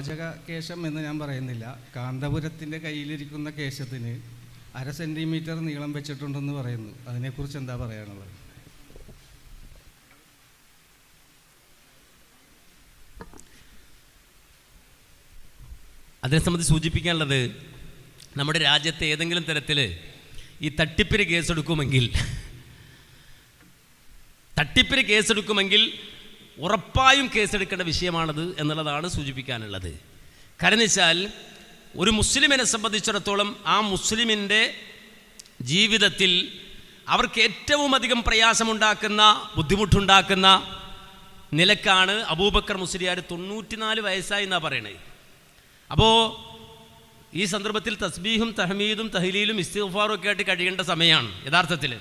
പ്രവാചക കേശം എന്ന് ഞാൻ പറയുന്നില്ല. കാന്തപുരത്തിൻ്റെ കയ്യിലിരിക്കുന്ന കേശത്തിന് 1/2 സെൻറ്റിമീറ്റർ നീളം വെച്ചിട്ടുണ്ടെന്ന് പറയുന്നു. അതിനെക്കുറിച്ച് എന്താ പറയാനുള്ളത്? അതിനെ സംബന്ധിച്ച് സൂചിപ്പിക്കാനുള്ളത്, നമ്മുടെ രാജ്യത്തെ ഏതെങ്കിലും തരത്തിൽ ഈ തട്ടിപ്പിന് കേസെടുക്കുമെങ്കിൽ ഉറപ്പായും കേസെടുക്കേണ്ട വിഷയമാണത് എന്നുള്ളതാണ് സൂചിപ്പിക്കാനുള്ളത്. കാരണം വെച്ചാൽ ഒരു മുസ്ലിമിനെ സംബന്ധിച്ചിടത്തോളം ആ മുസ്ലിമിൻ്റെ ജീവിതത്തിൽ അവർക്ക് ഏറ്റവും അധികം പ്രയാസമുണ്ടാക്കുന്ന, ബുദ്ധിമുട്ടുണ്ടാക്കുന്ന നിലക്കാണ് അബൂബക്കർ മുസ്ലിയാർ 94 വയസ്സായി എന്നാണ് പറയണത്. അപ്പോൾ ഈ സന്ദർഭത്തിൽ തസ്ബീഹും തഹ്മീദും തഹ്ലീലും ഇസ്തിഗ്ഫാറും ഒക്കെ ആയിട്ട് കഴിയേണ്ട സമയമാണ്. യഥാർത്ഥത്തിൽ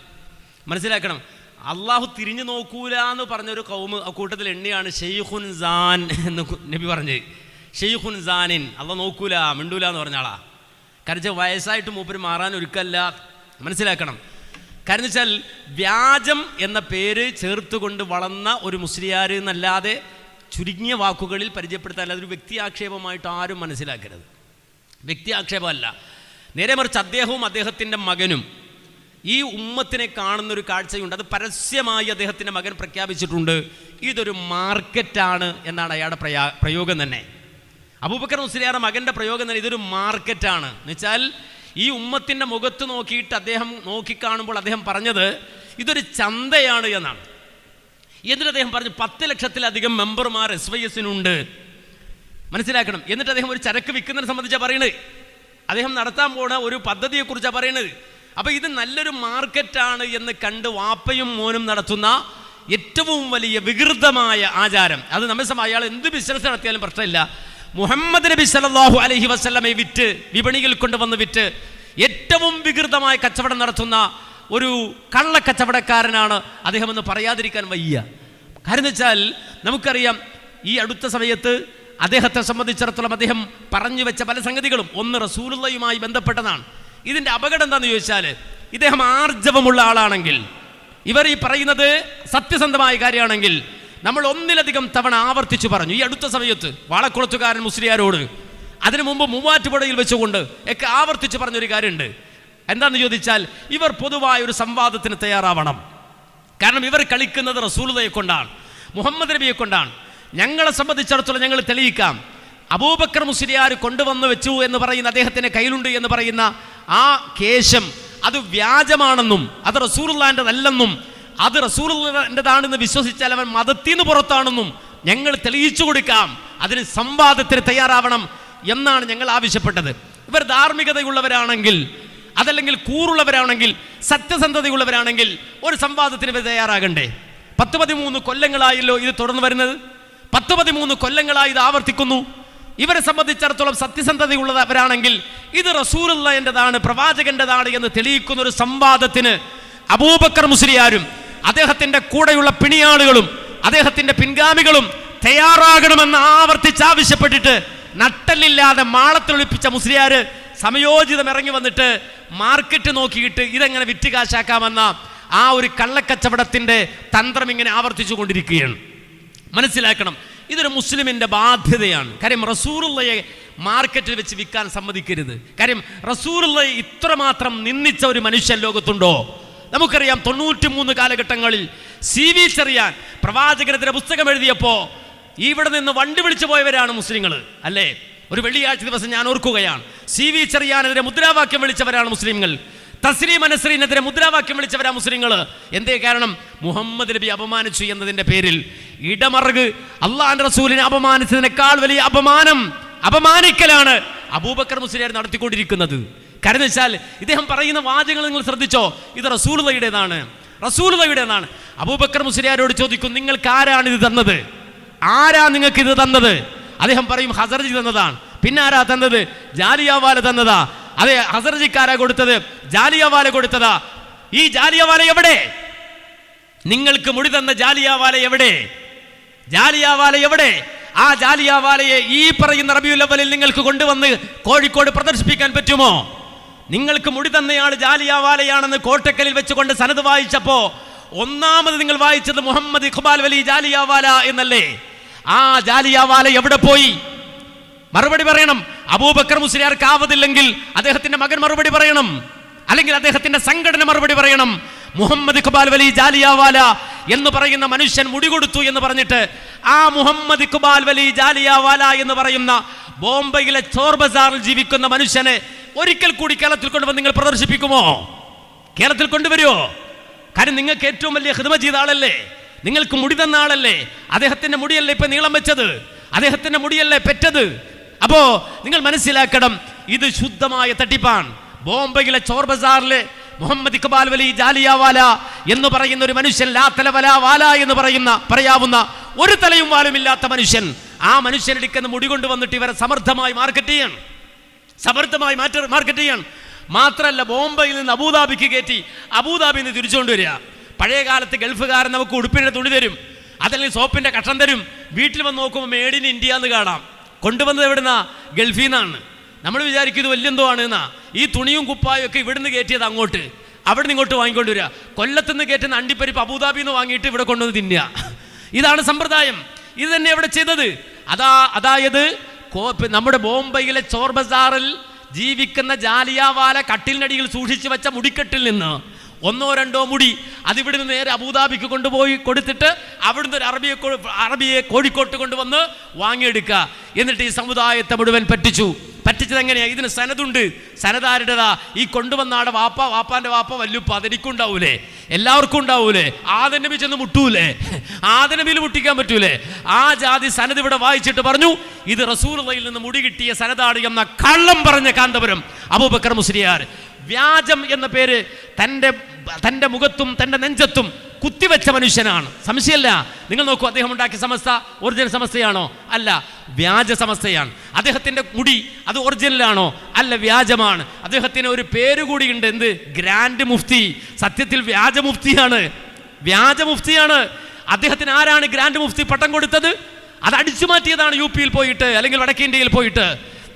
മനസ്സിലാക്കണം, അള്ളാഹു തിരിഞ്ഞു നോക്കൂല എന്ന് പറഞ്ഞൊരു കൗമ് കൂട്ടത്തിൽ എണ്ണിയാണ് ഷെയ്ഖുൻ സാൻ എന്ന് നബി പറഞ്ഞത്. ഷെയ്ഖുൻ സാനിൻ, അള്ളാഹ് നോക്കൂല, മിണ്ടൂല എന്ന് പറഞ്ഞ ആളാ. കാരണം വയസ്സായിട്ട് മൂപ്പര് മാറാൻ ഒരുക്കല്ല. മനസ്സിലാക്കണം. കാരണം വെച്ചാൽ വ്യാജം എന്ന പേര് ചേർത്തുകൊണ്ട് വളർന്ന ഒരു മുസ്ലിയാർ എന്നല്ലാതെ ചുരുങ്ങിയ വാക്കുകളിൽ പരിചയപ്പെടുത്താൻ, അതൊരു വ്യക്തി ആക്ഷേപമായിട്ട് ആരും മനസ്സിലാക്കരുത്. വ്യക്തി ആക്ഷേപമല്ല, നേരെ മറിച്ച് അദ്ദേഹവും അദ്ദേഹത്തിൻ്റെ മകനും ഈ ഉമ്മത്തിനെ കാണുന്നൊരു കാഴ്ചയുണ്ട്. അത് പരസ്യമായി അദ്ദേഹത്തിൻ്റെ മകൻ പ്രഖ്യാപിച്ചിട്ടുണ്ട്. ഇതൊരു മാർക്കറ്റാണ് എന്നാണ് അയാളുടെ പ്രയോഗം തന്നെ. അബൂബക്കർ മുസ്ലിയാരുടെ മകൻ്റെ പ്രയോഗം തന്നെ ഇതൊരു മാർക്കറ്റാണ് എന്ന് വെച്ചാൽ, ഈ ഉമ്മത്തിൻ്റെ മുഖത്ത് നോക്കിയിട്ട് അദ്ദേഹം നോക്കിക്കാണുമ്പോൾ അദ്ദേഹം പറഞ്ഞത് ഇതൊരു ചന്തയാണ് എന്നാണ്. എന്നിട്ട് അദ്ദേഹം പറഞ്ഞു 10 ലക്ഷത്തിലധികം മെമ്പർമാർ SYS-നുണ്ട്. മനസ്സിലാക്കണം. എന്നിട്ട് അദ്ദേഹം ഒരു ചരക്ക് വിൽക്കുന്നതിനെ സംബന്ധിച്ചാണ് പറയുന്നത്. അദ്ദേഹം നടത്താൻ പോണ ഒരു പദ്ധതിയെക്കുറിച്ചാണ് പറയുന്നത്. അപ്പോൾ ഇത് നല്ലൊരു മാർക്കറ്റാണ് എന്ന് കണ്ട് വാപ്പയും മോനും നടത്തുന്ന ഏറ്റവും വലിയ വികൃതമായ ആചാരം. അത് നമ്മെ അയാൾ എന്ത് ബിസിനസ് നടത്തിയാലും പ്രശ്നമില്ല. മുഹമ്മദ് നബി സല്ലല്ലാഹു അലൈഹി വസല്ലമയെ വിറ്റ് വിപണിയിൽ കൊണ്ടുവന്ന് വിറ്റ് ഏറ്റവും വികൃതമായ കച്ചവടം നടത്തുന്ന ഒരു കള്ളക്കച്ചവടക്കാരനാണ് അദ്ദേഹം എന്ന് പറയാതിരിക്കാൻ വയ്യ. കാരണം വെച്ചാൽ നമുക്കറിയാം, ഈ അടുത്ത സമയത്ത് അദ്ദേഹത്തെ സംബന്ധിച്ചിടത്തോളം അദ്ദേഹം പറഞ്ഞു വെച്ച പല സംഗതികളും ഒന്ന് റസൂലുള്ളാഹിയുമായി ബന്ധപ്പെട്ടതാണ്. ഇതിൻ്റെ അപകടം എന്താണെന്ന് ചോദിച്ചാൽ, ഇദ്ദേഹം ആർജവമുള്ള ആളാണെങ്കിൽ, ഇവർ ഈ പറയുന്നത് സത്യസന്ധമായ കാര്യമാണെങ്കിൽ നമ്മൾ ഒന്നിലധികം തവണ ആവർത്തിച്ചു പറഞ്ഞു. ഈ അടുത്ത സമയത്ത് വാളക്കുളത്തുകാരൻ മുസ്ലിയാരോട്, അതിനു മുമ്പ് മൂവാറ്റുപുഴയിൽ വെച്ചുകൊണ്ട് ഒക്കെ ആവർത്തിച്ച് പറഞ്ഞൊരു കാര്യമുണ്ട്. എന്താണെന്ന് ചോദിച്ചാൽ, ഇവർ പൊതുവായ ഒരു സംവാദത്തിന് തയ്യാറാവണം. കാരണം ഇവർ കളിക്കുന്നത് റസൂലുള്ളാഹിയെ കൊണ്ടാണ്, മുഹമ്മദ് നബിയെ കൊണ്ടാണ്. ഞങ്ങളെ സംബന്ധിച്ചിടത്തോളം ഞങ്ങൾ തെളിയിക്കാം, അബൂബക്കർ മുസ്ലിയാർ കൊണ്ടുവന്ന് വെച്ചു എന്ന് പറയുന്ന, അദ്ദേഹത്തിൻ്റെ കയ്യിലുണ്ട് എന്ന് പറയുന്ന ആ കേശം അത് വ്യാജമാണെന്നും അത് റസൂലുള്ളാഹിൻ്റെതല്ലെന്നും അത് റസൂലുള്ളാഹിൻ്റെതാണെന്ന് വിശ്വസിച്ചാൽ അവൻ മതത്തിൽ നിന്ന് പുറത്താണെന്നും ഞങ്ങൾ തെളിയിച്ചു കൊടുക്കാം. അതിന് സംവാദത്തിന് തയ്യാറാവണം എന്നാണ് ഞങ്ങൾ ആവശ്യപ്പെട്ടത്. ഇവർ ധാർമ്മികതയുള്ളവരാണെങ്കിൽ, അതല്ലെങ്കിൽ കൂറുള്ളവരാണെങ്കിൽ, സത്യസന്ധതയുള്ളവരാണെങ്കിൽ ഒരു സംവാദത്തിന് ഇവർ തയ്യാറാകണ്ടേ? 10-13 കൊല്ലങ്ങളായല്ലോ ഇത് തുടർന്ന് വരുന്നത്. 10-13 കൊല്ലങ്ങളായി ഇത് ആവർത്തിക്കുന്നു. ഇവരെ സംബന്ധിച്ചിടത്തോളം സത്യസന്ധതയുള്ളവരാണെങ്കിൽ ഇത് റസൂലുള്ളാഹിൻ്റെതാണ്, പ്രവാചകൻ്റെതാണ് എന്ന് തെളിയിക്കുന്ന ഒരു സംവാദത്തിന് അബൂബക്കർ മുസ്ലിയാരും അദ്ദേഹത്തിൻ്റെ കൂടെയുള്ള പിണിയാളുകളും അദ്ദേഹത്തിൻ്റെ പിൻഗാമികളും തയ്യാറാകണമെന്ന് ആവർത്തിച്ചാവശ്യപ്പെട്ടിട്ട് നട്ടല്ലില്ലാതെ മാളത്തിലൊളിപ്പിച്ച മുസ്ലിയാർ സമയോചിതം ഇറങ്ങി വന്നിട്ട് മാർക്കറ്റ് നോക്കിയിട്ട് ഇതെങ്ങനെ വിറ്റ് കാശാക്കാമെന്ന ആ ഒരു കള്ളക്കച്ചവടത്തിൻ്റെ തന്ത്രം ഇങ്ങനെ ആവർത്തിച്ചു കൊണ്ടിരിക്കുകയാണ്. മനസ്സിലാക്കണം, ഇതൊരു മുസ്ലിമിൻ്റെ ബാധ്യതയാണ്. കാര്യം റസൂലുള്ളാഹിയെ മാർക്കറ്റിൽ വെച്ച് വിൽക്കാൻ സമ്മതിക്കരുത്. കാര്യം റസൂലുള്ളാഹിയെ ഇത്രമാത്രം നിന്ദിച്ച ഒരു മനുഷ്യൻ ലോകത്തുണ്ടോ? നമുക്കറിയാം, 93 കാലഘട്ടങ്ങളിൽ CV ചെറിയാൻ പ്രവാചകനെതിരെ പുസ്തകം എഴുതിയപ്പോൾ ഇവിടെ നിന്ന് വണ്ടി വിളിച്ചു പോയവരാണ് മുസ്ലിങ്ങൾ, അല്ലേ? ഒരു വെള്ളിയാഴ്ച ദിവസം ഞാൻ ഓർക്കുകയാണ്, CV ചെറിയാനെതിരെ മുദ്രാവാക്യം വിളിച്ചവരാണ് മുസ്ലിങ്ങൾ. തസ്ലീം അനസ്രീനെതിരെ മുദ്രാവാക്യം വിളിച്ചവരാ മുസ്ലിങ്ങൾ. എന്തേ കാരണം? മുഹമ്മദ് നബി അപമാനിച്ചു എന്നതിൻ്റെ പേരിൽ. ഇടമറുക് അള്ളാഹുവിൻ്റെ റസൂലിനെ അപമാനിച്ചതിനേക്കാൾ വലിയ അപമാനിക്കലാണ് അബൂബക്കർ മുസ്ലിയാർ നടത്തിക്കൊണ്ടിരിക്കുന്നത്. കാരണം വെച്ചാൽ ഇദ്ദേഹം പറയുന്ന വാചകങ്ങൾ നിങ്ങൾ ശ്രദ്ധിച്ചോ, ഇത് റസൂലുള്ളാഹിയുടേതാണ്, റസൂലുള്ളാഹിയുടേതാണ്. അബൂബക്കർ മുസ്ലിയാരോട് ചോദിക്കും, നിങ്ങൾക്ക് ആരാണ് ഇത് തന്നത്? ആരാ നിങ്ങൾക്ക് ഇത് തന്നത്? അദ്ദേഹം പറയും, ഹസർജി തന്നതാണ്. പിന്നെ ആരാ തന്നത്? ജാലിയാവാല തന്നതാ. അതെ, ഹസർജിക്കാരാ കൊടുത്തത്, ജാലിയാവാല കൊടുത്തതാ. ഈ ജാലിയാവാല എവിടെ? നിങ്ങൾക്ക് മുടി തന്ന ജാലിയാവാല എവിടെ? ജാലിയാവാല എവിടെ? ആ ജാലിയാവാലയെ ഈ പറയുന്ന റബീഉൽ അവ്വലിൽ നിങ്ങൾക്ക് കൊണ്ടുവന്ന് കോഴിക്കോട് പ്രദർശിപ്പിക്കാൻ പറ്റുമോ? നിങ്ങൾക്ക് മുടി തന്നയാൾ ജാലിയാവാലയാണെന്ന് കോട്ടക്കലിൽ വെച്ചുകൊണ്ട് സനത് വായിച്ചപ്പോ ഒന്നാമത് നിങ്ങൾ വായിച്ചത് മുഹമ്മദ് ഇഖ്ബാൽ വലി ജാലിയാവാല എന്നല്ലേ? ആ ജാലിയാവാല എവിടെ പോയി? മറുപടി പറയണം. അബൂബക്കർ മുസ്ലിയാർക്ക് ആവതില്ലെങ്കിൽ അദ്ദേഹത്തിന്റെ മകൻ മറുപടി പറയണം, അല്ലെങ്കിൽ അദ്ദേഹത്തിന്റെ സംഘടന മറുപടി പറയണം. മുഹമ്മദ് ഇഖ്ബാൽ വലി ജാലിയാവാല എന്ന് പറയുന്ന മനുഷ്യൻ മുടി കൊടുത്തു എന്ന് പറഞ്ഞിട്ട് ആ മുഹമ്മദ് ഇഖ്ബാൽ വലി ജാലിയാവാല എന്ന് പറയുന്ന ബോംബെയിലെ ചോർ ബസാറിൽ ജീവിക്കുന്ന മനുഷ്യനെ ഒരിക്കൽ കൂടി കേരളത്തിൽ കൊണ്ടുവന്ന് നിങ്ങൾ പ്രദർശിപ്പിക്കുമോ? കേരളത്തിൽ കൊണ്ടുവരുമോ? കാര്യം നിങ്ങൾക്ക് ഏറ്റവും വലിയ ഖിദ്മ ചെയ്ത ആളല്ലേ, നിങ്ങൾക്ക് മുടി തന്ന ആളല്ലേ. അദ്ദേഹത്തിന്റെ മുടിയല്ലേ ഇപ്പൊ നീളം വെച്ചത്, അദ്ദേഹത്തിന്റെ മുടിയല്ലേ പെറ്റത്. അപ്പോ നിങ്ങൾ മനസ്സിലാക്കണം, ഇത് ശുദ്ധമായ തട്ടിപ്പാണ്. ബോംബെയിലെ ചോർ ബസാറിലെ മുഹമ്മദ് ഇഖ്ബാൽ വലി ജാലിയാവാല എന്ന് പറയുന്ന ഒരു മനുഷ്യൻ, ലാ തല വലാ വാല എന്ന് പറയാവുന്ന ഒരു തലയും വാലും ഇല്ലാത്ത മനുഷ്യൻ, ആ മനുഷ്യനെടുക്കുന്ന മുടി കൊണ്ടുവന്നിട്ട് ഇവരെ സമർത്ഥമായി മാർക്കറ്റ് ചെയ്യാണ്. മാത്രമല്ല, ബോംബെയിൽ നിന്ന് അബുദാബിക്ക് കയറ്റി അബുദാബിയിൽ നിന്ന് തിരിച്ചുകൊണ്ടുവരിക. പഴയ കാലത്ത് ഗൾഫുകാരൻ നമുക്ക് ഉടുപ്പിന്റെ തുണി തരും, അതല്ലെങ്കിൽ സോപ്പിന്റെ കഷ്ണം തരും. വീട്ടിൽ വന്ന് നോക്കുമ്പോൾ മേഡ് ഇൻ ഇന്ത്യ എന്ന് കാണാം. കൊണ്ടുവന്നത് എവിടുന്നാ? ഗൾഫിൽ നിന്നാണ്. നമ്മൾ വിചാരിക്കുന്നത് വലിയെന്തോ ആണ് എന്നാ. ഈ തുണിയും കുപ്പായും ഒക്കെ ഇവിടുന്ന് കയറ്റിയത് അങ്ങോട്ട്, അവിടെ നിന്ന് ഇങ്ങോട്ട് വാങ്ങിക്കൊണ്ടുവരിക. കൊല്ലത്തുനിന്ന് കയറ്റുന്ന അണ്ടിപ്പരിപ്പ് അബുദാബിയിൽ നിന്ന് വാങ്ങിയിട്ട് ഇവിടെ കൊണ്ടുവന്ന് തിന്നുക. ഇതാണ് സമ്പ്രദായം. ഇത് തന്നെ ഇവിടെ ചെയ്തത്. അതായത് നമ്മുടെ ബോംബെയിലെ ചോർ ബസാറിൽ ജീവിക്കുന്ന ജാലിയാവാല കട്ടിലിനടിയിൽ സൂക്ഷിച്ചു വെച്ച മുടിക്കെട്ടിൽ നിന്ന് ഒന്നോ രണ്ടോ മുടി അതിവിടുന്ന് നേരെ അബുദാബിക്ക് കൊണ്ടുപോയി കൊടുത്തിട്ട് അവിടുന്ന് ഒരു അറബിയെ കോഴിക്കോട്ട് കൊണ്ടുവന്ന് വാങ്ങിയെടുക്കുക. എന്നിട്ട് ഈ സമുദായത്തെ മുഴുവൻ പറ്റിച്ചത് എങ്ങനെയാ? ഇതിന് സനതുണ്ട്. സനതാരുടേതാ? ഈ കൊണ്ടുവന്ന ആടെ വാപ്പാന്റെ വാപ്പ വല്ലുപ്പ, അതെനിക്കുണ്ടാവൂലേ, എല്ലാവർക്കും ഉണ്ടാവൂലേ. ആദം നബി ചെന്ന് മുട്ടൂലേ? ആദം നബിയിൽ മുട്ടിക്കാൻ പറ്റൂലേ? ആ ജാതി സനത് ഇവിടെ വായിച്ചിട്ട് പറഞ്ഞു, ഇത് റസൂലുള്ളാഹിയിൽ നിന്ന് മുടി കിട്ടിയ സനതാണ് എന്ന കള്ളം പറഞ്ഞ കാന്തപുരം അബൂബക്കർ മുസ്ലിയാർ. വ്യാജം എന്ന പേര് തൻ്റെ മുഖത്തും തൻ്റെ നെഞ്ചത്തും കുത്തിവെച്ച മനുഷ്യനാണ്, സംശയമല്ല. നിങ്ങൾ നോക്കൂ, അദ്ദേഹം ഉണ്ടാക്കിയ സമസ്ത ഒറിജിനൽ സമസ്തയാണോ? അല്ല, വ്യാജ സമസ്തയാണ്. അദ്ദേഹത്തിൻ്റെ മുടി അത് ഒറിജിനലാണോ? അല്ല, വ്യാജമാണ്. അദ്ദേഹത്തിന് ഒരു പേര് കൂടിയുണ്ട്, എന്ത്? ഗ്രാൻഡ് മുഫ്തി. സത്യത്തിൽ വ്യാജ മുഫ്തിയാണ്. അദ്ദേഹത്തിന് ആരാണ് ഗ്രാൻഡ് മുഫ്തി പട്ടം കൊടുത്തത്? അത് അടിച്ചു മാറ്റിയതാണ് യുപിയിൽ പോയിട്ട്, അല്ലെങ്കിൽ വടക്കേ ഇന്ത്യയിൽ പോയിട്ട്.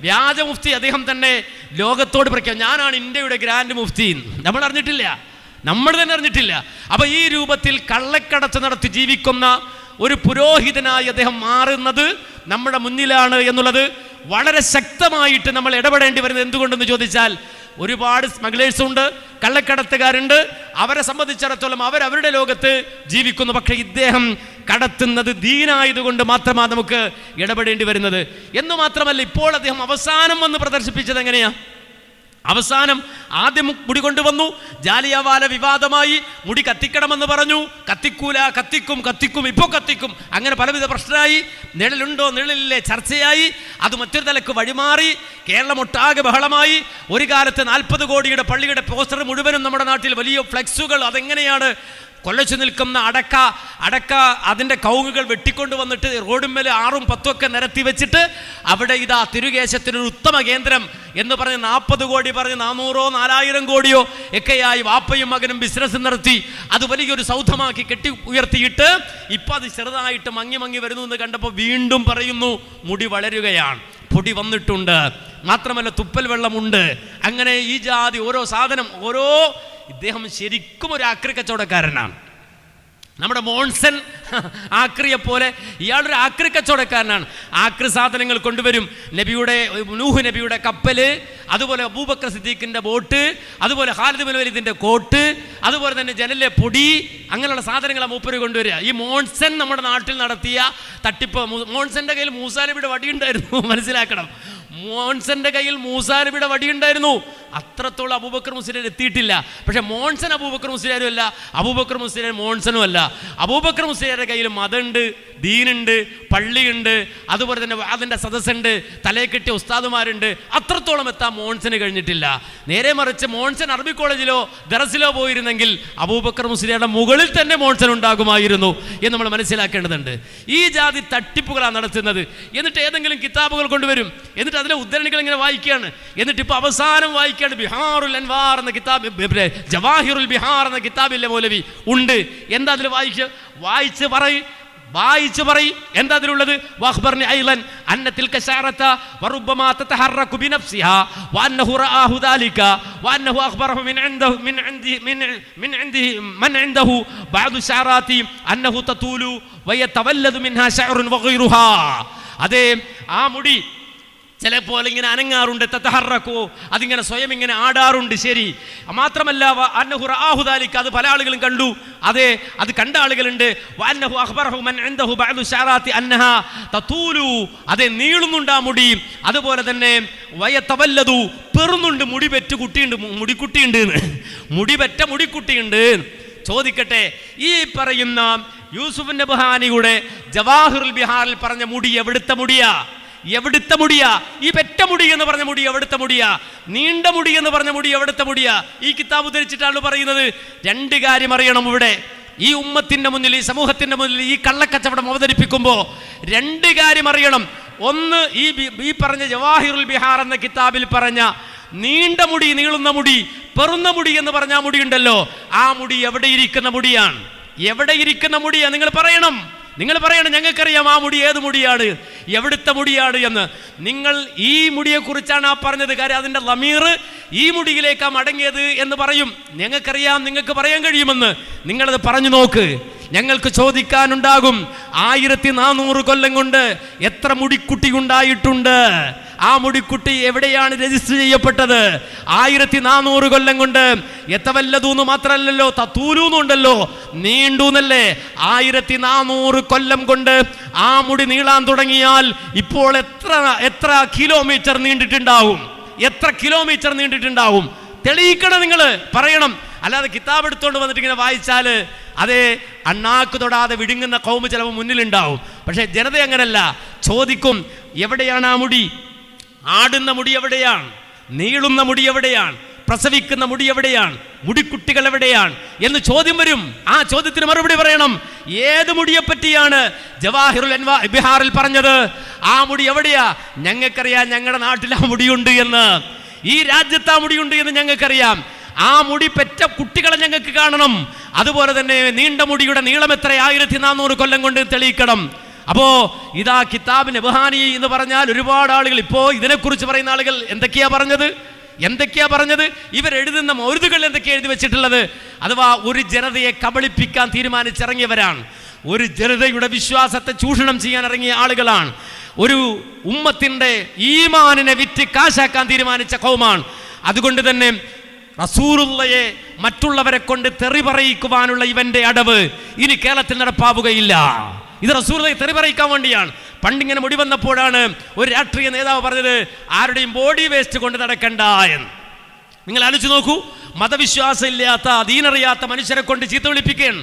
വ്യാജ മുഫ്തി അദ്ദേഹം തന്നെ ലോകത്തോട് പ്രഖ്യാപിച്ചു, ഞാനാണ് ഇന്ത്യയുടെ ഗ്രാൻഡ് മുഫ്തി. നമ്മൾ തന്നെ അറിഞ്ഞിട്ടില്ല. അപ്പൊ ഈ രൂപത്തിൽ കള്ളക്കടത്ത് നടത്തി ജീവിക്കുന്ന ഒരു പുരോഹിതനായി അദ്ദേഹം മാറുന്നത് നമ്മുടെ മുന്നിലാണ് എന്നുള്ളത് വളരെ ശക്തമായിട്ട് നമ്മൾ ഇടപെടേണ്ടി വരുന്നത് എന്തുകൊണ്ടെന്ന് ചോദിച്ചാൽ, ഒരുപാട് സ്മഗ്ലേഴ്സ് ഉണ്ട്, കള്ളക്കടത്തുകാരുണ്ട്. അവരെ സംബന്ധിച്ചിടത്തോളം അവരവരുടെ ലോകത്ത് ജീവിക്കുന്നു. പക്ഷേ ഇദ്ദേഹം കടത്തുന്നത് ദീനായതുകൊണ്ട് മാത്രമാണ് നമുക്ക് ഇടപെടേണ്ടി വരുന്നത്. എന്ന് മാത്രമല്ല, ഇപ്പോൾ അദ്ദേഹം അവസാനം വന്ന് പ്രദർശിപ്പിച്ചത് എങ്ങനെയാ? അവസാനം ആദ്യം മുടി കൊണ്ടുവന്നു, ജാലിയവാല വിവാദമായി, മുടി കത്തിക്കണമെന്ന് പറഞ്ഞു, കത്തിക്കും, ഇപ്പോൾ കത്തിക്കും, അങ്ങനെ പലവിധ പ്രശ്നമായി. നിഴലുണ്ടോ നിഴലില്ലേ ചർച്ചയായി. അത് മറ്റൊരു തലക്ക് വഴിമാറി. കേരളമൊട്ടാകെ ബഹളമായി. ഒരു കാലത്ത് 40 കോടിയുടെ പള്ളിയുടെ പോസ്റ്റർ മുഴുവനും നമ്മുടെ നാട്ടിൽ വലിയ ഫ്ലെക്സുകൾ. അതെങ്ങനെയാണ്? കൊല്ലച്ചു നിൽക്കുന്ന അടക്ക അതിൻ്റെ കവുങ്ങുകൾ വെട്ടിക്കൊണ്ട് വന്നിട്ട് റോഡുമ്മേൽ 6ഉം 10ഉം ഒക്കെ നിരത്തി വെച്ചിട്ട് അവിടെ ഇതാ തിരുകേശത്തിനൊരു ഉത്തമ കേന്ദ്രം എന്ന് പറഞ്ഞ് 40 കോടി പറഞ്ഞ് 400 4000 കോടിയോ ഒക്കെയായി വാപ്പയും മകനും ബിസിനസ് നടത്തി അത് വലിയൊരു സൗധമാക്കി കെട്ടി ഉയർത്തിയിട്ട് ഇപ്പം അത് ചെറുതായിട്ട് മങ്ങി വരുന്നു എന്ന് കണ്ടപ്പോൾ വീണ്ടും പറയുന്നു മുടി വളരുകയാണ്, പൊടി വന്നിട്ടുണ്ട്, മാത്രമല്ല തുപ്പൽ വെള്ളമുണ്ട്. അങ്ങനെ ഈ ജാതി ഓരോ സാധനം ഇദ്ദേഹം ശരിക്കും ഒരു ആക്രി കച്ചവടക്കാരനാണ്. നമ്മുടെ മോൺസൺ ആക്രിയെ പോലെ ഇയാളൊരു ആക്രി കച്ചവടക്കാരനാണ്. ആക്രി സാധനങ്ങൾ കൊണ്ടുവരും. നൂഹ് നബിയുടെ കപ്പല്, അതുപോലെ അബൂബക്കർ സിദ്ദീഖിന്റെ ബോട്ട്, അതുപോലെ ഖാലിദ് ബിൻ വലീദിന്റെ കോട്ട്, അതുപോലെ തന്നെ ജനലിലെ പൊടി, അങ്ങനെയുള്ള സാധനങ്ങളെ മൂപ്പര് കൊണ്ടുവരിക. ഈ മോൺസൺ നമ്മുടെ നാട്ടിൽ നടത്തിയ തട്ടിപ്പ്. മോൺസന്റെ കയ്യിൽ മൂസാ നബിയുടെ വടിയുണ്ടായിരുന്നു, മനസ്സിലാക്കണം. മോൺസന്റെ കയ്യിൽ മൂസാ നബിയുടെ വടിയുണ്ടായിരുന്നു. അത്രത്തോളം അബൂബക്കർ മുസ്ലിയാർ എത്തിയിട്ടില്ല. പക്ഷെ മോൺസൺ അബൂബക്കർ മുസ്ലിയാരും അല്ല, അബൂബക്കർ മുസ്ലിയാർ മോൺസനും അല്ല. അബൂബക്കർ മുസ്ലിയാരുടെ കയ്യിൽ മതമുണ്ട്, ദീനുണ്ട്, പള്ളിയുണ്ട്, അതുപോലെ തന്നെ അതിൻ്റെ സദസ്സുണ്ട്, തലയെ കെട്ടിയ ഉസ്താദുമാരുണ്ട്. അത്രത്തോളം എത്താൻ മോൺസന് കഴിഞ്ഞിട്ടില്ല. നേരെ മറിച്ച് മോൺസൺ അറബി കോളേജിലോ ദറസിലോ പോയിരുന്നെങ്കിൽ അബൂബക്കർ മുസ്ലിയാരുടെ മുകളിൽ തന്നെ മോൺസൺ ഉണ്ടാകുമായിരുന്നു എന്ന് നമ്മൾ മനസ്സിലാക്കേണ്ടതുണ്ട്. ഈ ജാതി തട്ടിപ്പുകളാണ് നടത്തുന്നത്. എന്നിട്ട് ഏതെങ്കിലും കിതാബുകൾ കൊണ്ടുവരും, എന്നിട്ട് അതിലെ ഉദ്ധരണികൾ ഇങ്ങനെ വായിക്കുകയാണ്. എന്നിട്ട് ഇപ്പോൾ അവസാനം വായിക്കുകയാണ് ബിഹാറുൽ അൻവാർ എന്ന കിതാബ്, ജവാഹിറുൽ ബിഹാർ എന്ന കിതാബിലെ മൗലവി ഉണ്ട്. എന്താ അതിൽ വായിച്ച് പറയ് എന്താ അതിലുള്ളത്? വഖ്ബർനി ഐലൻ അന്ന തിൽക ശഅറത വറുബ്ബമാ തതഹറകു ബിനഫ്സിഹാ വഅന്നഹു റആഹു ദാലിക വഅന്നഹു അഖ്ബറഹു മിൻ ഇൻദിഹി മൻ ഇൻദഹു ബഅദു ശഅറാതി അന്നഹു തതൂലു വയതവല്ലദു മിൻഹാ ശഅറുൻ വഗൈറുഹാ. അതേ, ആ മുടി ചിലപ്പോൾ ഇങ്ങനെ അനങ്ങാറുണ്ട്, തതഹറക്കു, അതിങ്ങനെ സ്വയം ഇങ്ങനെ ആടാറുണ്ട്. ശരി, മാത്രമല്ല അന്നഹു റആഹു ദാലിക, അത് പല ആളുകളും കണ്ടു. അതെ, അത് കണ്ട ആളുകളുണ്ട്. വഅന്നഹു അഖ്ബറഹു മൻ ഇൻദഹു ബഅദു ശഅറാത്തി അന്നഹാ തതൂലു, അതെ നീളുന്നുണ്ട് ആ മുടി. അതുപോലെ തന്നെ വയതവല്ലദു, പെറുന്നുണ്ട്, മുടി പെറ്റ കുട്ടിയുണ്ട്, മുടിക്കുട്ടിയുണ്ട്, മുടിപെറ്റ മുടിക്കുട്ടിയുണ്ട്. ചോദിക്കട്ടെ, ഈ പറയുന്ന യൂസുഫ് നബ്ഹാനിയുടെ ജവാഹിറുൽ ബിഹാറിൽ പറഞ്ഞ മുടി എവിടുത്തെ മുടിയാ? എവിടുത്തെ മുടിയാ? ഈ പെറ്റ മുടി എന്ന് പറഞ്ഞ മുടി എവിടുത്തെ മുടിയാ? നീണ്ട മുടി എന്ന് പറഞ്ഞ മുടി എവിടുത്തെ മുടിയാ? ഈ കിതാബ് ഉദ്ധരിച്ചിട്ടാണ് പറയുന്നത്. രണ്ട് കാര്യം അറിയണം ഇവിടെ. ഈ ഉമ്മത്തിന്റെ മുന്നിൽ, ഈ സമൂഹത്തിന്റെ മുന്നിൽ ഈ കള്ളക്കച്ചവടം അവതരിപ്പിക്കുമ്പോൾ രണ്ട് കാര്യം അറിയണം. ഒന്ന്, ഈ പറഞ്ഞ ജവാഹിറുൽ ബിഹാർ എന്ന കിതാബിൽ പറഞ്ഞ നീണ്ട മുടി, നീളുന്ന മുടി, പെറുന്ന മുടി എന്ന് പറഞ്ഞ ആ മുടി ഉണ്ടല്ലോ, ആ മുടി എവിടെ ഇരിക്കുന്ന മുടിയാണ്? എവിടെ ഇരിക്കുന്ന മുടിയാ? നിങ്ങൾ പറയണം. ഞങ്ങൾക്കറിയാം ആ മുടി ഏത് മുടിയാണ്, എവിടുത്തെ മുടിയാണ് എന്ന്. നിങ്ങൾ ഈ മുടിയെക്കുറിച്ചാണ് ആ പറഞ്ഞത്. കാര്യം അതിൻ്റെ ലമീർ ഈ മുടിയിലേക്കാ മടങ്ങിയത് എന്ന് പറയും. ഞങ്ങൾക്കറിയാം, നിങ്ങൾക്ക് പറയാൻ കഴിയുമെന്ന്. നിങ്ങളത് പറഞ്ഞു നോക്ക്. ഞങ്ങൾക്ക് ചോദിക്കാനുണ്ടാകും, 1400 കൊല്ലം കൊണ്ട് എത്ര മുടിക്കുട്ടി ഉണ്ടായിട്ടുണ്ട്? ആ മുടിക്കുട്ടി എവിടെയാണ് രജിസ്റ്റർ ചെയ്യപ്പെട്ടത്? 1400 കൊല്ലം കൊണ്ട്. എത്തവല്ലതൂന്ന് മാത്രമല്ലല്ലോ, തത്തൂലൂന്നുണ്ടല്ലോ, നീണ്ടൂന്നല്ലേ. 1400 കൊല്ലം കൊണ്ട് ആ മുടി നീളാൻ തുടങ്ങിയാൽ ഇപ്പോൾ എത്ര കിലോമീറ്റർ നീണ്ടിട്ടുണ്ടാവും? എത്ര കിലോമീറ്റർ നീണ്ടിട്ടുണ്ടാവും? തെളിയിക്കണം, നിങ്ങൾ പറയണം. അല്ലാതെ കിതാബ് എടുത്തുകൊണ്ട് വന്നിട്ട് ഇങ്ങനെ വായിച്ചാൽ അതേ അണ്ണാക്ക് തൊടാതെ വിഴുങ്ങുന്ന കൗമ് ചിലപ്പോൾ മുന്നിലുണ്ടാവും. പക്ഷേ ജനത അങ്ങനല്ല. ചോദിക്കും, എവിടെയാണ് ആ മുടി? ആടുന്ന മുടി എവിടെയാണ്? നീളുന്ന മുടി എവിടെയാണ്? പ്രസവിക്കുന്ന മുടി എവിടെയാണ്? മുടിക്കുട്ടികൾ എവിടെയാണ് എന്ന് ചോദ്യം വരും. ആ ചോദ്യത്തിന് മറുപടി പറയണം. ഏത് മുടിയെ പറ്റിയാണ് ജവാഹിറുൽ ബിഹാറിൽ പറഞ്ഞത്? ആ മുടി എവിടെയാ? ഞങ്ങൾക്കറിയാം, ഞങ്ങളുടെ നാട്ടിൽ ആ മുടിയുണ്ട് എന്ന്, ഈ രാജ്യത്ത് ആ മുടിയുണ്ട് എന്ന് ഞങ്ങൾക്കറിയാം. ആ മുടി പെറ്റ കുട്ടികളെ ഞങ്ങൾക്ക് കാണണം. അതുപോലെ തന്നെ നീണ്ട മുടിയുടെ നീളം എത്ര? 1400 കൊല്ലം കൊണ്ട് തെളിയിക്കണം. അപ്പോ ഇതാ കിതാബ് നബ്ഹാനി എന്ന് പറഞ്ഞാൽ ഒരുപാട് ആളുകൾ ഇപ്പോ ഇതിനെക്കുറിച്ച് പറയുന്ന ആളുകൾ എന്തൊക്കെയാ പറഞ്ഞത്? ഇവരെഴുതുന്ന മൗലിദുകൾ എന്തൊക്കെയാ എഴുതി വെച്ചിട്ടുള്ളത്? അഥവാ ഒരു ജനതയെ കബളിപ്പിക്കാൻ തീരുമാനിച്ചിറങ്ങിയവരാണ്. ഒരു ജനതയുടെ വിശ്വാസത്തെ ചൂഷണം ചെയ്യാൻ ഇറങ്ങിയ ആളുകളാണ്. ഒരു ഉമ്മത്തിന്റെ ഈമാനിനെ വിറ്റ് കാശാക്കാൻ തീരുമാനിച്ച ഖൗമാണ്. അതുകൊണ്ട് തന്നെ റസൂലുള്ളയെ മറ്റുള്ളവരെ കൊണ്ട് തെറി പറയിക്കുവാനുള്ള ഇവന്റെ അടവ് ഇനി കേരളത്തിൽ നടപ്പാവുകയില്ല. ഇത് റസൂലുള്ളയെ തെറി പറയിക്കാൻ വേണ്ടിയാണ്. പണ്ടിങ്ങനെ മുടി വന്നപ്പോഴാണ് ഒരു രാഷ്ട്രീയ നേതാവ് പറഞ്ഞത്, ആരുടെയും ബോഡി വേസ്റ്റ് കൊണ്ട് നടക്കണ്ട എന്ന്. നിങ്ങൾ ആലോചിച്ച് നോക്കൂ. മതവിശ്വാസം ഇല്ലാത്ത, ദീനറിയാത്ത മനുഷ്യരെ കൊണ്ട് ചീത്ത വിളിപ്പിക്കുകയാണ്.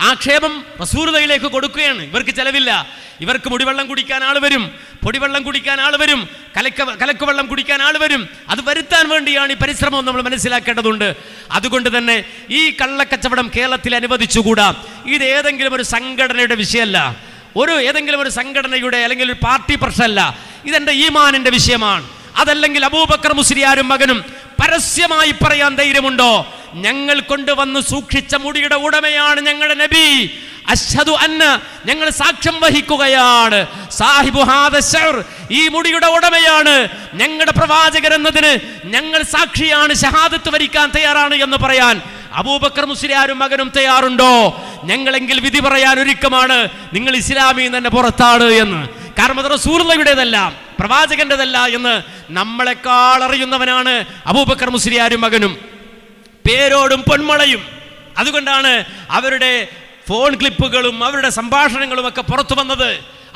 ആക്ഷേപം റസൂലുള്ളയിലേക്ക് കൊടുക്കുകയാണ്. ഇവർക്ക് ചെലവില്ല. ഇവർക്ക് മുടിവെള്ളം കുടിക്കാൻ ആൾ വരും, പൊടിവെള്ളം കുടിക്കാൻ ആൾ വരും, കലക്കുവെള്ളം കുടിക്കാൻ ആൾ വരും. അത് വരുത്താൻ വേണ്ടിയാണ് ഈ പരിശ്രമം നമ്മൾ മനസ്സിലാക്കേണ്ടതുണ്ട്. അതുകൊണ്ട് തന്നെ ഈ കള്ളക്കച്ചവടം കേരളത്തിൽ അനുവദിച്ചുകൂടാ. ഇത് ഏതെങ്കിലും ഒരു സംഘടനയുടെ വിഷയമല്ല, ഏതെങ്കിലും ഒരു സംഘടനയുടെ അല്ലെങ്കിൽ ഒരു പാർട്ടി പ്രശ്നമല്ല. ഇതെന്റെ ഈമാനിന്റെ വിഷയമാണ്. അതല്ലെങ്കിൽ അബൂബക്കർ മുസ്ലിയാരും മകനും പരസ്യമായി പറയാൻ ധൈര്യമുണ്ടോ? ഞങ്ങൾ കൊണ്ടുവന്ന് സൂക്ഷിച്ച മുടിയുടെ ഉടമയാണ് ഞങ്ങളുടെ നബി. അശ്ഹദു അന്ന, ഞങ്ങൾ സാക്ഷ്യം വഹിക്കുകയാണ്, സാഹിബു ഹാദ ശഅർ, ഈ മുടിയുടെ ഉടമയാണ് ഞങ്ങളുടെ പ്രവാചകൻ എന്നതിന് ഞങ്ങൾ സാക്ഷിയാണ്, ഷഹാദത്ത് വരിക്കാൻ തയ്യാറാണ് എന്ന് പറയാൻ അബൂബക്കർ മുസ്ലിയാരും മകനും തയ്യാറുണ്ടോ? ഞങ്ങളെങ്കിൽ വിധി പറയാൻ ഒരുക്കമാണ്, നിങ്ങൾ ഇസ്ലാമിൽ നിന്ന് തന്നെ പുറത്താണ് എന്ന്. കാരണം അത് റസൂലുള്ളയുടേതല്ല, പ്രവാചകന്റേതല്ല എന്ന് നമ്മളെക്കാൾ അറിയുന്നവനാണ് അബൂബക്കർ മുസ്ലിയാരും മകനും. പേരോടും പൊന്മളയും. അതുകൊണ്ടാണ് അവരുടെ ഫോൺ ക്ലിപ്പുകളും അവരുടെ സംഭാഷണങ്ങളും ഒക്കെ പുറത്തു വന്നത്.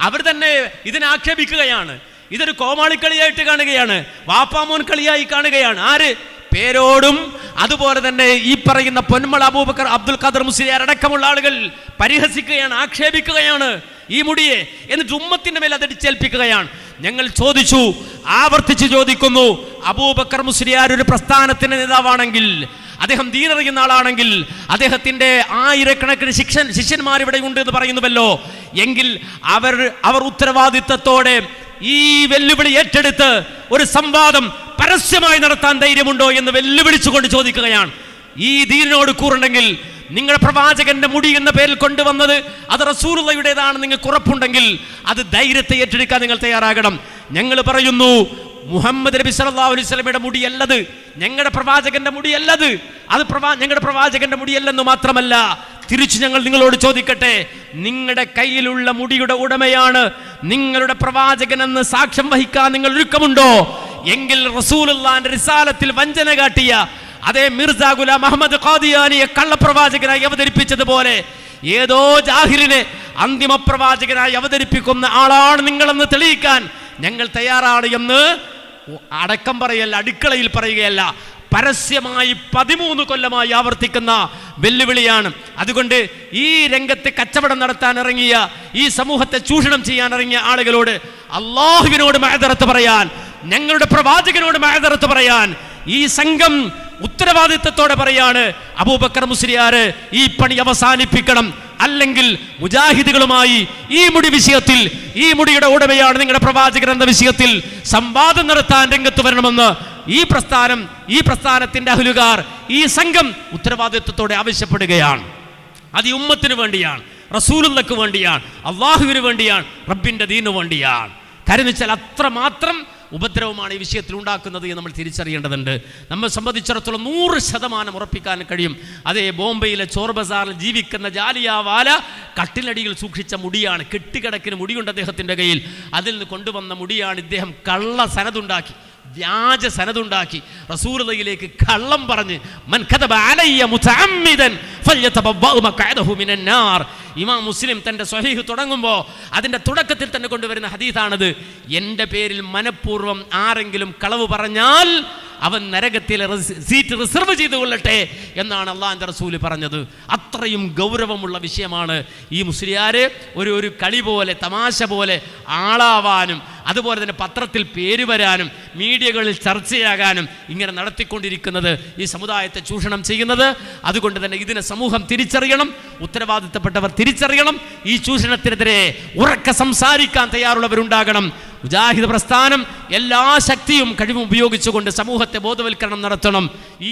അവർ തന്നെ ഇതിനെ ആക്ഷേപിക്കുകയാണ്. ഇതൊരു കോമാളിക്കളിയായിട്ട് കാണുകയാണ്, വാപ്പാമോൻ കളിയായി കാണുകയാണ്. ആര്? പേരോടും അതുപോലെ തന്നെ ഈ പറയുന്ന പൊന്മള അബൂബക്കർ അബ്ദുൽ ഖാദർ മുസ്ലിയാർ അടക്കമുള്ള ആളുകൾ പരിഹസിക്കുകയാണ്, ആക്ഷേപിക്കുകയാണ് ഈ മുടിയെ. എന്നിട്ട് ഉമ്മത്തിന്റെ മേൽ അതടിച്ചേൽപ്പിക്കുകയാണ്. ഞങ്ങൾ ചോദിച്ചു, ആവർത്തിച്ച് ചോദിക്കുന്നു, അബൂബക്കർ മുസ്ലിയാർ ഒരു പ്രസ്ഥാനത്തിന്റെ നേതാവാണെങ്കിൽ, അദ്ദേഹം ദീനറിയുന്ന ആളാണെങ്കിൽ, അദ്ദേഹത്തിന്റെ ആയിരക്കണക്കിന് ശിഷ്യന്മാർ ഇവിടെ ഉണ്ട് എന്ന് പറയുന്നുവല്ലോ, എങ്കിൽ അവർ ഉത്തരവാദിത്തത്തോടെ ഈ വെല്ലുവിളി ഏറ്റെടുത്ത് ഒരു സംവാദം പരസ്യമായി നടത്താൻ ധൈര്യമുണ്ടോ എന്ന് വെല്ലുവിളിച്ചുകൊണ്ട് ചോദിക്കുകയാണ്. ഈ ദീനിനോട് കൂറുണ്ടെങ്കിൽ, നിങ്ങളുടെ പ്രവാചകന്റെ മുടി എന്ന പേരിൽ കൊണ്ടുവന്നത് അത് റസൂലുള്ളയുടേതാണ് നിങ്ങൾക്ക് ഉറപ്പുണ്ടെങ്കിൽ അത് ധൈര്യത്തെ ഏറ്റെടുക്കാൻ നിങ്ങൾ തയ്യാറാകണം. ഞങ്ങൾ പറയുന്നു, മുഹമ്മദ് നബി സല്ലല്ലാഹു അലൈഹി വസല്ലമയുടെ മുടിയല്ലത്, ഞങ്ങളുടെ പ്രവാചകന്റെ മുടിയല്ലത്. അത് ഞങ്ങളുടെ പ്രവാചകന്റെ മുടിയല്ലെന്ന് മാത്രമല്ല, തിരിച്ചു ഞങ്ങൾ നിങ്ങളോട് ചോദിക്കട്ടെ, നിങ്ങളുടെ കയ്യിലുള്ള മുടിയുടെ ഉടമയാണ് നിങ്ങളുടെ പ്രവാചകനെന്ന് സാക്ഷ്യം വഹിക്കാൻ നിങ്ങൾ ഒരുക്കമുണ്ടോ? എങ്കിൽ റസൂലുള്ളാഹിന്റെ റിസാലത്തിൽ വഞ്ചന കാട്ടിയ അതേ മിർസ ഗുലാം അഹമ്മദ് ഖാദിയാനിയെ കള്ളപ്രവാചകനായി അവതരിപ്പിച്ചതുപോലെ ഏതോ ജാഹിലിനെ അന്തിമ പ്രവാചകനായി അവതരിപ്പിക്കുന്ന ആളാണ് നിങ്ങളെന്ന് തെളിയിക്കാൻ ഞങ്ങൾ തയ്യാറാണ് എന്ന് അടക്കം പറയല്ല, അടുക്കളയിൽ പറയുകയല്ല, പരസ്യമായി 13 കൊല്ലമായി ആവർത്തിക്കുന്ന വെല്ലുവിളിയാണ്. അതുകൊണ്ട് ഈ രംഗത്ത് കച്ചവടം നടത്താൻ ഇറങ്ങിയ, ഈ സമൂഹത്തെ ചൂഷണം ചെയ്യാൻ ഇറങ്ങിയ ആളുകളോട് അള്ളാഹുവിനോട് മഅദറത്ത് പറയാൻ, ഞങ്ങളുടെ പ്രവാചകനോട് മഅദറത്ത് പറയാൻ ഈ സംഘം ഉത്തരവാദിത്തത്തോടെ പറയാണ്, അബൂബക്കർ മുസ്ലിയാർ ഈ പണി അവസാനിപ്പിക്കണം, അല്ലെങ്കിൽ മുജാഹിദുകളുമായി ഈ മുടി വിഷയത്തിൽ, ഈ മുടിയുടെ ഉടമയാണ് നിങ്ങളുടെ പ്രവാചകൻ എന്ന വിഷയത്തിൽ സംവാദം നടത്താൻ രംഗത്ത് വരണമെന്ന് ഈ പ്രസ്ഥാനത്തിന്റെ അഹ്ലുകാർ, ഈ സംഘം ഉത്തരവാദിത്വത്തോടെ ആവശ്യപ്പെടുകയാണ്. അത് ഈ ഉമ്മത്തിന് വേണ്ടിയാണ്, റസൂലുള്ളാഹിക്ക് വേണ്ടിയാണ്, അള്ളാഹുവിന് വേണ്ടിയാണ്, റബ്ബിന്റെ ദീനു വേണ്ടിയാണ്. കാര്യം വെച്ചാൽ അത്രമാത്രം ഉപദ്രവമാണ് ഈ വിഷയത്തിൽ ഉണ്ടാക്കുന്നത് എന്ന് നമ്മൾ തിരിച്ചറിയേണ്ടതുണ്ട്. നമ്മെ സംബന്ധിച്ചിടത്തോളം 100% ഉറപ്പിക്കാൻ കഴിയും. അതേ ബോംബെയിലെ ചോർ ബസാറിൽ ജീവിക്കുന്ന ജാലിയാവാല കട്ടിലടിയിൽ സൂക്ഷിച്ച മുടിയാണ്, കെട്ടിക്കിടക്കിന് മുടിയുണ്ട് അദ്ദേഹത്തിൻ്റെ കയ്യിൽ. അതിൽ നിന്ന് കൊണ്ടുവന്ന മുടിയാണ് ഇദ്ദേഹം കള്ള സനതുണ്ടാക്കി, വ്യാജ സനതുണ്ടാക്കി റസൂലുള്ളാഹിയിലേക്ക് കള്ളം പറഞ്ഞ് മൻ കദബ അലയ്യ മുതഅമ്മിദൻ ഫൽയതബവ്വഅ മഖഅദഹു മിനൻ നാർ. ഇമാം മുസ്ലിം തൻ്റെ സ്വഹീഹ് തുടങ്ങുമ്പോൾ അതിൻ്റെ തുടക്കത്തിൽ തന്നെ കൊണ്ടുവരുന്ന ഹദീസാണത്. എൻ്റെ പേരിൽ മനഃപൂർവ്വം ആരെങ്കിലും കളവ് പറഞ്ഞാൽ അവൻ നരകത്തിലെ സീറ്റ് റിസർവ് ചെയ്തു കൊള്ളട്ടെ എന്നാണ് അള്ളാഹുവിൻ്റെ റസൂല് പറഞ്ഞത്. അത്രയും ഗൗരവമുള്ള വിഷയമാണ്. ഈ മുസ്ലിയാരെ ഒരു കളി പോലെ, തമാശ പോലെ ആളാവാനും അതുപോലെ തന്നെ പത്രത്തിൽ പേര് വരാനും മീഡിയകളിൽ ചർച്ചയാകാനും ഇങ്ങനെ നടത്തിക്കൊണ്ടിരിക്കുന്നത് ഈ സമുദായത്തെ ചൂഷണം ചെയ്യുന്നത്. അതുകൊണ്ട് തന്നെ ഇതിനെ സമൂഹം തിരിച്ചറിയണം, ഉത്തരവാദിത്തപ്പെട്ടവർ തിരിച്ചറിയണം. ഈ ചൂഷണത്തിനെതിരെ ഉറക്കെ സംസാരിക്കാൻ തയ്യാറുള്ളവരുണ്ടാകണം. മുജാഹിദ് പ്രസ്ഥാനം എല്ലാ ശക്തിയും കഴിവും ഉപയോഗിച്ചുകൊണ്ട് സമൂഹത്തെ ബോധവൽക്കരണം നടത്തണം. ഈ